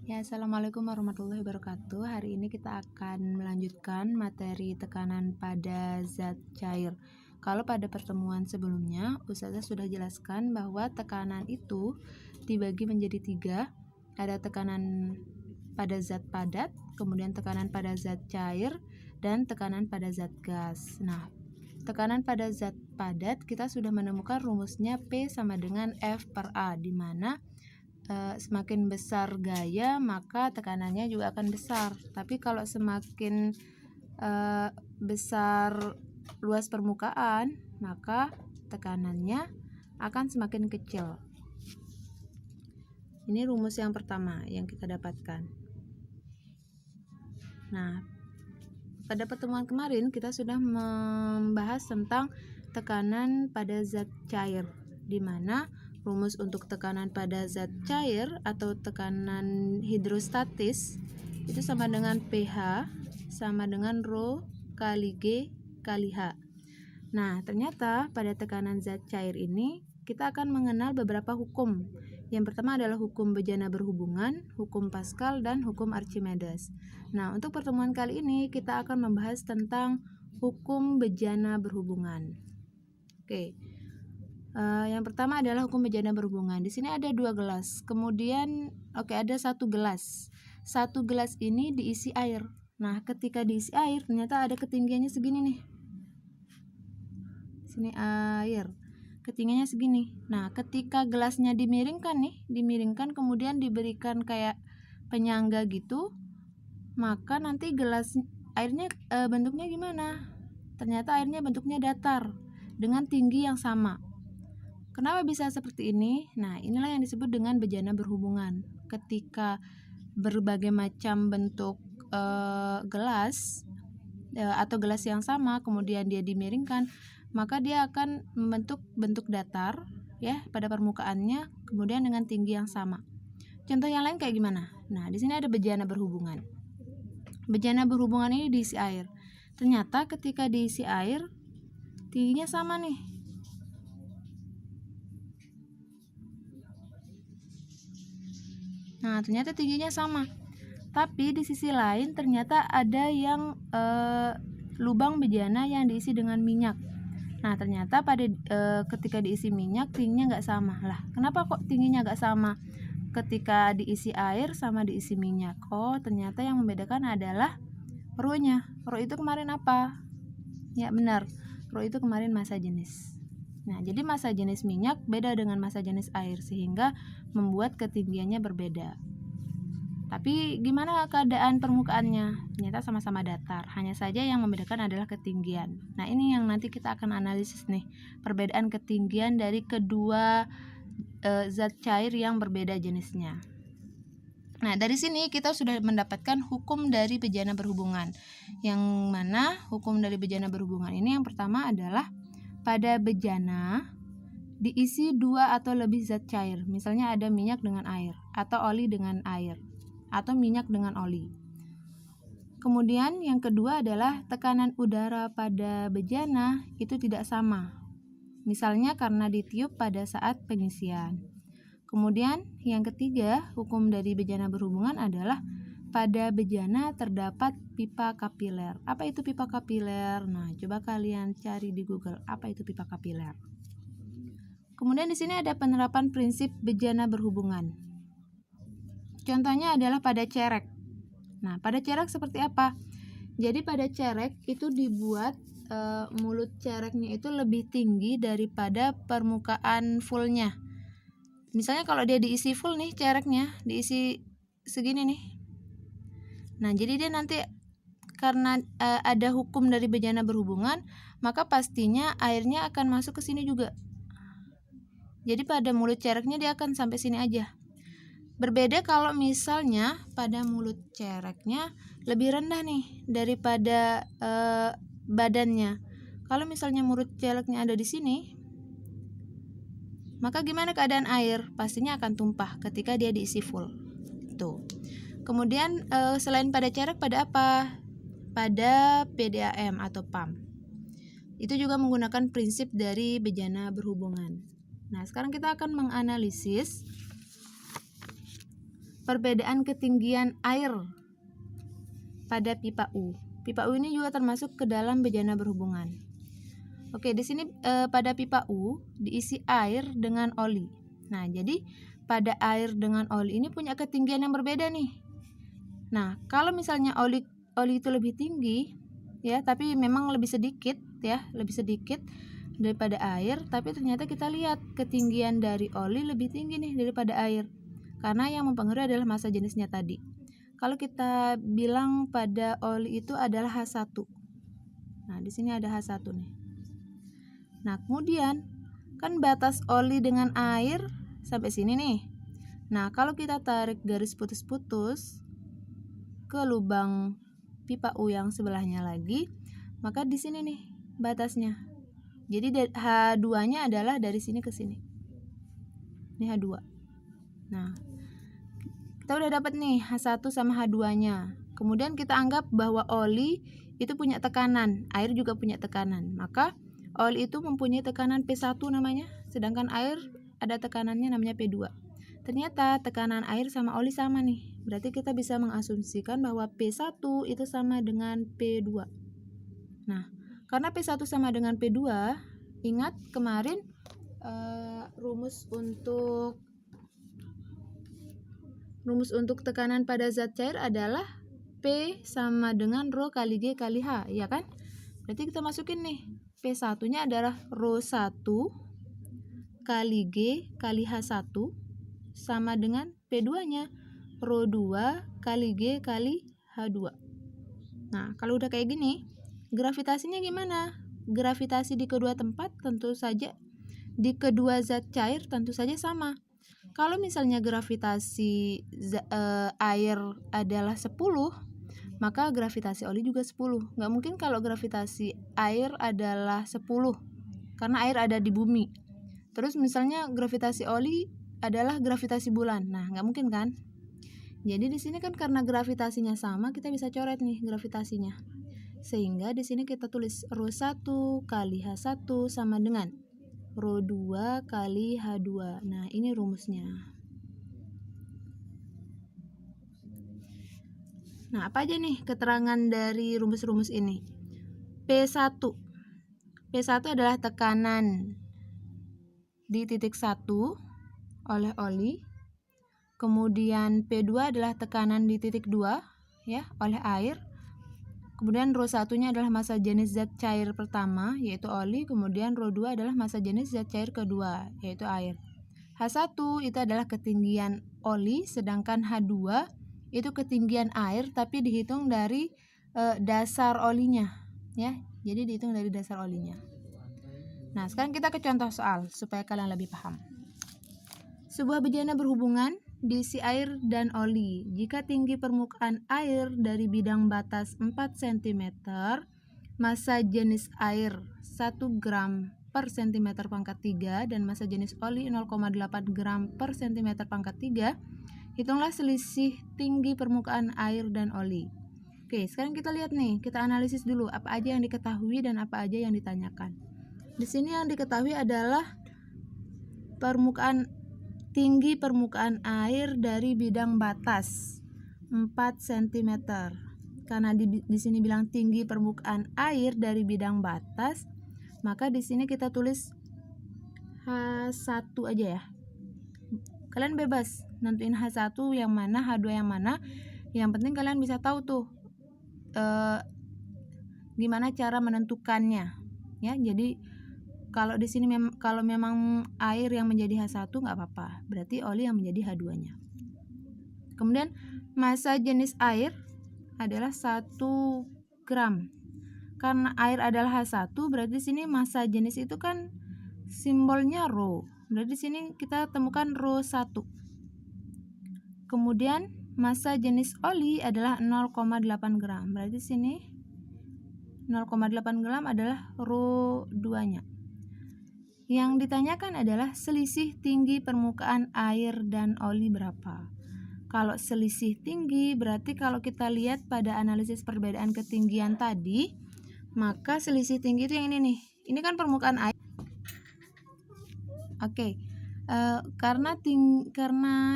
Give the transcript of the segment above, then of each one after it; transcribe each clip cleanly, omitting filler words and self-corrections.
Ya, Assalamualaikum warahmatullahi wabarakatuh. Hari ini kita akan melanjutkan materi tekanan pada zat cair. Kalau pada pertemuan sebelumnya, Ustazah sudah jelaskan bahwa tekanan itu dibagi menjadi 3. Ada tekanan pada zat padat, kemudian tekanan pada zat cair, dan tekanan pada zat gas. Nah, tekanan pada zat padat kita sudah menemukan rumusnya P sama dengan F per A, di mana semakin besar gaya maka tekanannya juga akan besar. Tapi kalau semakin besar luas permukaan maka tekanannya akan semakin kecil. Ini rumus yang pertama yang kita dapatkan. Nah, pada pertemuan kemarin kita sudah membahas tentang tekanan pada zat cair, di mana rumus untuk tekanan pada zat cair atau tekanan hidrostatis itu sama dengan pH sama dengan Rho kali G kali H. Nah, ternyata pada tekanan zat cair ini kita akan mengenal beberapa hukum. Yang pertama adalah hukum bejana berhubungan, hukum Pascal, dan hukum Archimedes. Nah, untuk pertemuan kali ini kita akan membahas tentang hukum bejana berhubungan. Oke. Yang pertama adalah hukum bejana berhubungan. Di sini ada 2 gelas. Kemudian ada 1 gelas. 1 gelas ini diisi air. Nah, ketika diisi air ternyata ada ketinggiannya segini nih. Sini air. Ketinggiannya segini. Nah, ketika gelasnya dimiringkan kemudian diberikan kayak penyangga gitu, maka nanti gelas airnya bentuknya gimana? Ternyata airnya bentuknya datar dengan tinggi yang sama. Kenapa bisa seperti ini? Nah, inilah yang disebut dengan bejana berhubungan. Ketika berbagai macam bentuk gelas atau gelas yang sama kemudian dia dimiringkan, maka dia akan membentuk bentuk datar ya pada permukaannya, kemudian dengan tinggi yang sama. Contoh yang lain kayak gimana? Nah, di sini ada bejana berhubungan. Bejana berhubungan ini diisi air. Ternyata ketika diisi air tingginya sama nih. Nah, ternyata tingginya sama. Tapi di sisi lain ternyata ada yang lubang bejana yang diisi dengan minyak. Nah, ternyata pada ketika diisi minyak tingginya nggak sama. Lah, kenapa kok tingginya nggak sama ketika diisi air sama diisi minyak? Oh, ternyata yang membedakan adalah Rho-nya. Rho itu kemarin apa? Ya, benar. Rho itu kemarin massa jenis. Nah, jadi massa jenis minyak beda dengan massa jenis air sehingga membuat ketinggiannya berbeda. Tapi gimana keadaan permukaannya? Ternyata sama-sama datar, hanya saja yang membedakan adalah ketinggian. Nah, ini yang nanti kita akan analisis nih, perbedaan ketinggian dari kedua zat cair yang berbeda jenisnya. Nah, dari sini kita sudah mendapatkan hukum dari bejana berhubungan. Yang mana hukum dari bejana berhubungan ini yang pertama adalah pada bejana diisi 2 atau lebih zat cair. Misalnya ada minyak dengan air, atau oli dengan air, atau minyak dengan oli. Kemudian yang kedua adalah tekanan udara pada bejana itu tidak sama. Misalnya karena ditiup pada saat pengisian. Kemudian yang ketiga, hukum dari bejana berhubungan adalah pada bejana terdapat pipa kapiler. Apa itu pipa kapiler? Nah, coba kalian cari di Google apa itu pipa kapiler. Kemudian di sini ada penerapan prinsip bejana berhubungan. Contohnya adalah pada cerek. Nah, pada cerek seperti apa? Jadi pada cerek itu dibuat mulut cereknya itu lebih tinggi daripada permukaan fullnya. Misalnya kalau dia diisi full nih cereknya, diisi segini nih. Nah, jadi dia nanti karena ada hukum dari bejana berhubungan, maka pastinya airnya akan masuk ke sini juga. Jadi pada mulut cereknya dia akan sampai sini aja. Berbeda kalau misalnya pada mulut cereknya lebih rendah nih daripada badannya. Kalau misalnya mulut cereknya ada di sini, maka gimana keadaan air? Pastinya akan tumpah ketika dia diisi full. Tuh. Kemudian selain pada cerek, pada apa? Pada PDAM atau pump. Itu juga menggunakan prinsip dari bejana berhubungan. Nah, sekarang kita akan menganalisis perbedaan ketinggian air pada pipa U. Pipa U ini juga termasuk ke dalam bejana berhubungan. Oke, di sini pada pipa U diisi air dengan oli. Nah, jadi pada air dengan oli ini punya ketinggian yang berbeda nih. Nah, kalau misalnya oli itu lebih tinggi ya, tapi memang lebih sedikit ya, lebih sedikit daripada air, tapi ternyata kita lihat ketinggian dari oli lebih tinggi nih daripada air. Karena yang mempengaruhi adalah massa jenisnya tadi. Kalau kita bilang pada oli itu adalah H1. Nah, di sini ada H1 nih. Nah, kemudian kan batas oli dengan air sampai sini nih. Nah, kalau kita tarik garis putus-putus ke lubang pipa U yang sebelahnya lagi, maka di sini nih batasnya. Jadi H2-nya adalah dari sini ke sini. Ini H2. Nah, kita udah dapat nih H1 sama H2-nya. Kemudian kita anggap bahwa oli itu punya tekanan, air juga punya tekanan. Maka oli itu mempunyai tekanan P1 namanya, sedangkan air ada tekanannya namanya P2. Ternyata tekanan air sama oli sama nih. Berarti kita bisa mengasumsikan bahwa P1 itu sama dengan P2. Nah, karena P1 sama dengan P2, ingat kemarin rumus untuk tekanan pada zat cair adalah P sama dengan Rho kali G kali H, ya kan? Berarti kita masukin nih, P1-nya adalah Rho 1 kali G kali H1 sama dengan P2-nya Rho 2 kali G kali H2. Nah, kalau udah kayak gini, gravitasinya gimana? Gravitasi di kedua tempat tentu saja, di kedua zat cair tentu saja sama. Kalau misalnya gravitasi air adalah 10, maka gravitasi oli juga 10. Nggak mungkin kalau gravitasi air adalah 10, karena air ada di bumi. Terus misalnya gravitasi oli adalah gravitasi bulan. Nah, nggak mungkin kan? Jadi di sini kan karena gravitasinya sama, kita bisa coret nih gravitasinya. Sehingga di sini kita tulis Rho 1 kali H1 sama dengan Rho 2 kali H2. Nah, ini rumusnya. Nah, apa aja nih keterangan dari rumus-rumus ini? P1. P1 adalah tekanan di titik 1 oleh oli. Kemudian P2 adalah tekanan di titik 2 ya, oleh air. Kemudian Rho 1-nya adalah massa jenis zat cair pertama, yaitu oli. Kemudian Rho 2 adalah massa jenis zat cair kedua, yaitu air. H1 itu adalah ketinggian oli, sedangkan H2 itu ketinggian air, tapi dihitung dari dasar olinya, ya. Jadi dihitung dari dasar olinya. Nah, sekarang kita ke contoh soal supaya kalian lebih paham. Sebuah bejana berhubungan diisi air dan oli. Jika tinggi permukaan air dari bidang batas 4 cm, massa jenis air 1 gram per cm pangkat 3 dan massa jenis oli 0,8 gram per cm pangkat 3, hitunglah selisih tinggi permukaan air dan oli. Oke, sekarang kita lihat nih, kita analisis dulu apa aja yang diketahui dan apa aja yang ditanyakan. Di sini yang diketahui adalah tinggi permukaan air dari bidang batas 4 cm. Karena di sini bilang tinggi permukaan air dari bidang batas, maka di sini kita tulis H1 aja ya. Kalian bebas nentuin H1 yang mana, H2 yang mana. Yang penting kalian bisa tahu tuh gimana cara menentukannya ya. Jadi kalau di sini kalau memang air yang menjadi H1 nggak apa-apa, berarti oli yang menjadi H2-nya. Kemudian massa jenis air adalah 1 gram. Karena air adalah H1, berarti di sini massa jenis itu kan simbolnya Rho. Berarti di sini kita temukan Rho 1. Kemudian massa jenis oli adalah 0,8 gram. Berarti di sini 0,8 gram adalah Rho 2-nya. Yang ditanyakan adalah selisih tinggi permukaan air dan oli berapa. Kalau selisih tinggi berarti kalau kita lihat pada analisis perbedaan ketinggian tadi, maka selisih tinggi itu yang ini nih. Ini kan permukaan air. Oke. Karena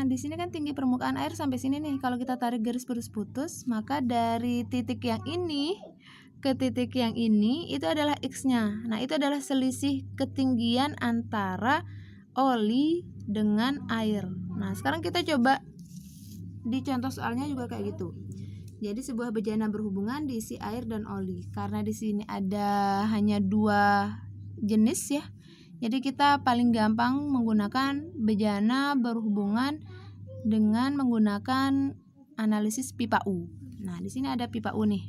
di sini kan tinggi permukaan air sampai sini nih. Kalau kita tarik garis putus-putus, maka dari titik yang ini ke titik yang ini itu adalah X-nya. Nah, itu adalah selisih ketinggian antara oli dengan air. Nah, sekarang kita coba di contoh soalnya juga kayak gitu. Jadi sebuah bejana berhubungan diisi air dan oli. Karena di sini ada hanya 2 jenis ya. Jadi kita paling gampang menggunakan bejana berhubungan dengan menggunakan analisis pipa U. Nah, di sini ada pipa U nih.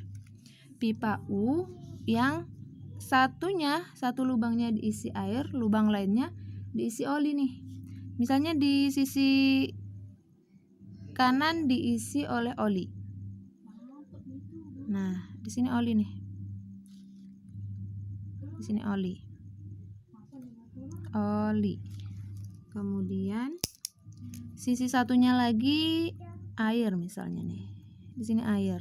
Pipa U yang satu lubangnya diisi air, lubang lainnya diisi oli nih. Misalnya di sisi kanan diisi oleh oli. Nah, di sini oli nih. Di sini oli. Kemudian sisi satunya lagi air misalnya nih. Di sini air.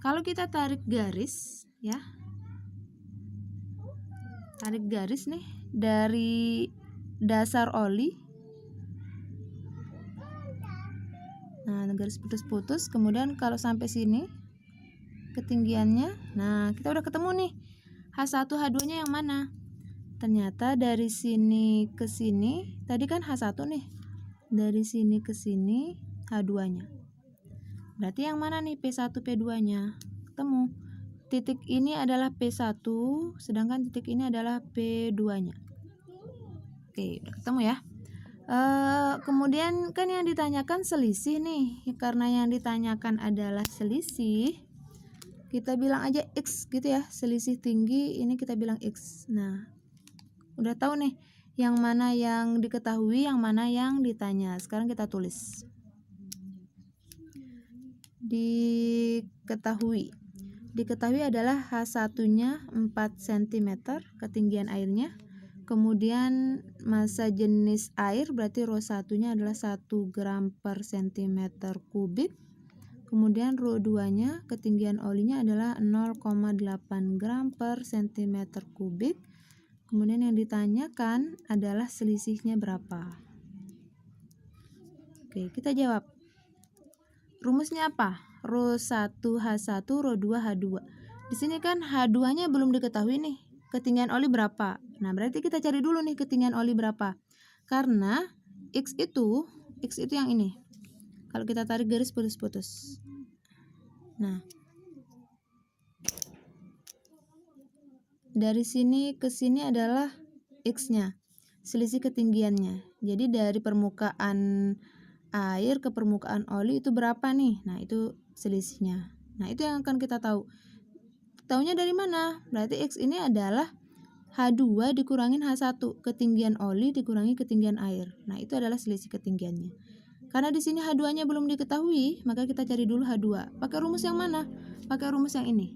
Kalau kita tarik garis ya. Tarik garis nih dari dasar oli. Nah, garis putus-putus, kemudian kalau sampai sini ketinggiannya. Nah, kita udah ketemu nih. H1 H2-nya yang mana? Ternyata dari sini ke sini, tadi kan H1 nih. Dari sini ke sini H2-nya. Berarti yang mana nih P1 P2-nya? Ketemu. Titik ini adalah P1, sedangkan titik ini adalah P2-nya. Oke, udah ketemu ya. Kemudian kan yang ditanyakan selisih nih. Karena yang ditanyakan adalah selisih, kita bilang aja X gitu ya. Selisih tinggi ini kita bilang X. Nah, udah tahu nih yang mana yang diketahui, yang mana yang ditanya. Sekarang kita tulis. Diketahui adalah H1-nya 4 cm ketinggian airnya. Kemudian massa jenis air berarti Rho 1-nya adalah 1 gram per cm kubik. Kemudian Rho 2-nya ketinggian olinya adalah 0,8 gram per cm kubik. Kemudian yang ditanyakan adalah selisihnya berapa. Oke, kita jawab. Rumusnya apa? Rho 1 H1, Rho 2 H2. Di sini kan H2-nya belum diketahui nih. Ketinggian oli berapa? Nah, berarti kita cari dulu nih ketinggian oli berapa. Karena X itu yang ini. Kalau kita tarik garis putus-putus. Nah, dari sini ke sini adalah X-nya, selisih ketinggiannya. Jadi dari permukaan air ke permukaan oli itu berapa nih? Nah, itu selisihnya. Nah, itu yang akan kita tahu. Taunya dari mana? Berarti X ini adalah H2 dikurangin H1, ketinggian oli dikurangi ketinggian air. Nah, itu adalah selisih ketinggiannya. Karena di sini H2-nya belum diketahui, maka kita cari dulu H2. Pakai rumus yang mana? Pakai rumus yang ini.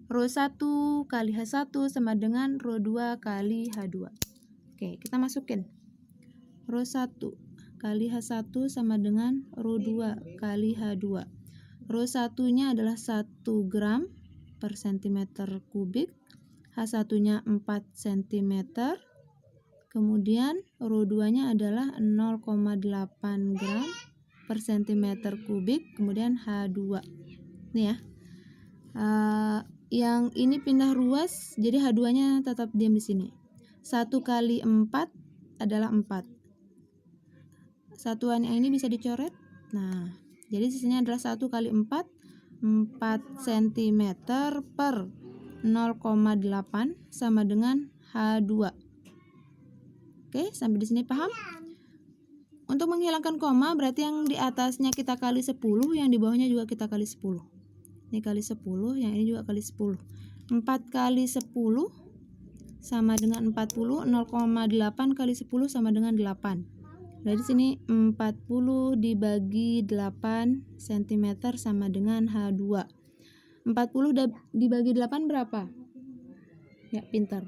Rho 1 kali H1 sama dengan Rho 2 kali H2. Oke, kita masukin. Rho 1 kali H1 sama dengan Rho 2 kali H2. Rho 1-nya adalah 1 gram per cm kubik. H1-nya 4 cm. Kemudian Rho 2-nya adalah 0,8 gram per cm kubik. Kemudian H2. Nih ya. Yang ini pindah ruas, jadi H2-nya tetap diam di sini. 1 kali 4 adalah 4. Satuan yang ini bisa dicoret. Nah, jadi sisanya adalah 1 kali 4 cm per 0,8 sama dengan H2. Oke, sampai di sini paham? Untuk menghilangkan koma berarti yang di atasnya kita kali 10, yang di bawahnya juga kita kali 10. Ini kali 10, yang ini juga kali 10. 4 kali 10 sama dengan 40, 0,8 kali 10 sama dengan 8. Dari sini 40 dibagi 8 cm sama dengan H2. 40 dibagi 8 berapa? Ya, pintar.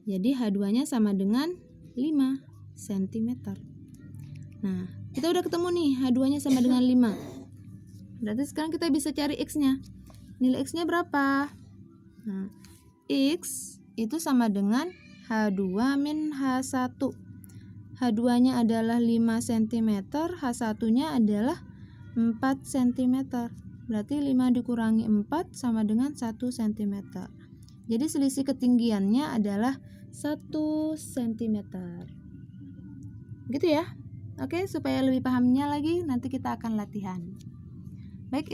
Jadi H2-nya sama dengan 5 cm. Nah, kita udah ketemu nih H2-nya sama dengan 5. Berarti sekarang kita bisa cari X-nya. Nilai X-nya berapa? Nah, X itu sama dengan H2 min H1. H2-nya adalah 5 cm, H1-nya adalah 4 cm. Berarti 5 dikurangi 4 sama dengan 1 cm. Jadi selisih ketinggiannya adalah 1 cm. Gitu ya. Oke, supaya lebih pahamnya lagi nanti kita akan latihan. Baik.